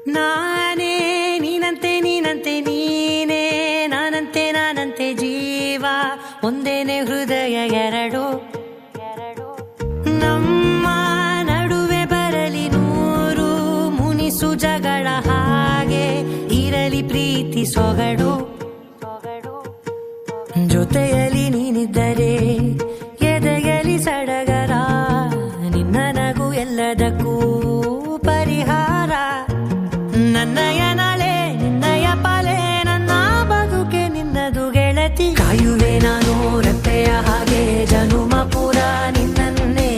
ನಾನೇ ನೀನಂತೆ ನೀನಂತೆ ನೀನೇ ನಾನಂತೆ ನಾನಂತೆ ಜೀವ ಒಂದೇನೆ ಹೃದಯ ಎರಡು ನಮ್ಮ ನಡುವೆ ಬರಲಿ ನೂರು ಮುನಿಸು ಜಗಳ ಹಾಗೆ ಇರಲಿ ಪ್ರೀತಿ ಸೊಗಡು ಜೊತೆಯಲ್ಲಿ ನೀನಿದ್ದರೆ ಎದೆಯಲಿ ಸಡಗರ ನಿನ್ನ ನಗು ಎಲ್ಲದಕ್ಕೂ ಪರಿಹಾರ ನನ್ನಯ ನಾಳೆ ನಿನ್ನಯ ಪಾಲೆ ನನ್ನ ಬದುಕೆ ನಿನ್ನದು ಗೆಳತಿ ಕಾಯುವೆ ನಾನು ರೆಪ್ಪೆಯ ಹಾಗೆ ಜನುಮ ಪುರ ನಿನ್ನನ್ನೇ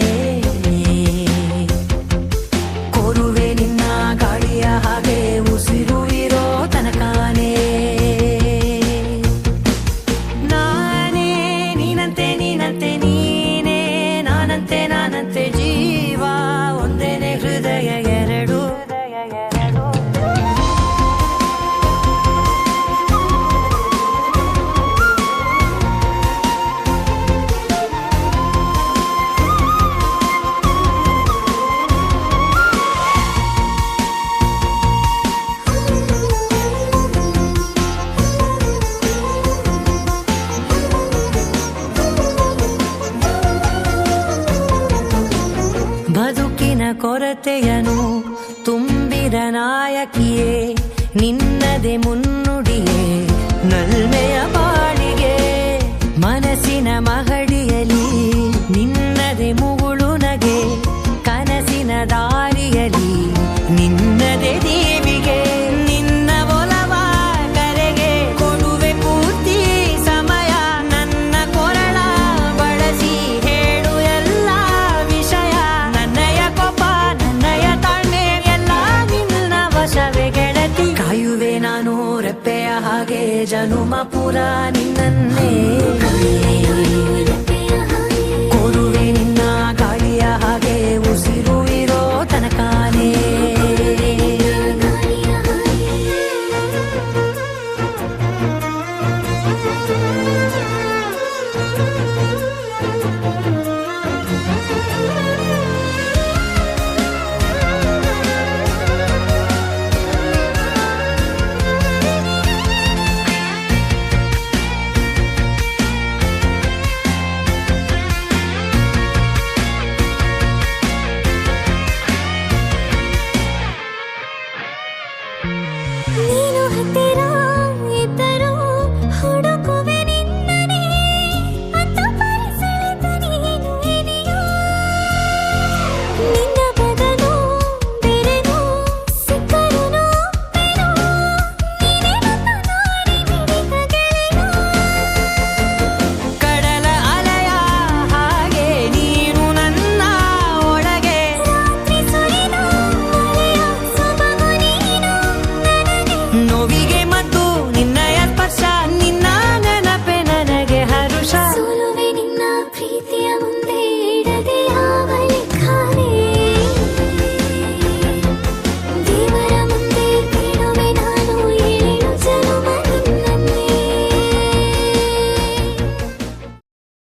ಕೋರುವೆ ನಿನ್ನ ಗಾಳಿಯ ಹಾಗೆ ಉಸಿರು ಇರೋ ತನಕಾನೇ ನಾನೇ ನೀನಂತೆ ನೀನಂತೆ ನೀನೇ ನಾನಂತೆ ನಾನಂತೆ ಜೀವ ಒಂದೇನೆ ಹೃದಯ ಎರಡು ಬದುಕಿನ ಕೊರತೆಯನು ತುಂಬಿದ ನಾಯಕಿಯೇ ನಿನ್ನದೆ ಮುನ್ನುಡಿಯೇ ನಲ್ಮೆಯ ಬಾಳಿಗೆ ಮನಸ್ಸಿನ ಮಹಡಿಯಲಿ ನಿನ್ನದೆ ಮುಗುಳು ನಗೆ ಕನಸಿನ ದಾರಿಯಲಿ ನಿನ್ನದೆ ದೇವಿಗೆ ನಿನ್ನ ಒಲವ ಕರೆಗೆ ಕೊಡುವೆ ಪೂರ್ತಿ ಸಮಯ ನನ್ನ ಕೊರಳ ಬಳಸಿ ಹೇಳು ಎಲ್ಲ ವಿಷಯ ನನ್ನಯ ಕೋಪ ನನ್ನಯ ತಾಳ್ಮೆ ಎಲ್ಲ ನಿನ್ನ ವಶವೇ ಗೆಳತಿ ಕಾಯುವೆ ನಾನು ರೆಪ್ಪೆಯ ಹಾಗೆ ಜನುಮ ಪುರ ನಿನ್ನನ್ನೇ ಕೋರುವೆ ನಿನ್ನ ಗಾಳಿಯ ಹಾಗೆ ಉಸಿರು ಇರೋ ತನಕಾನೇ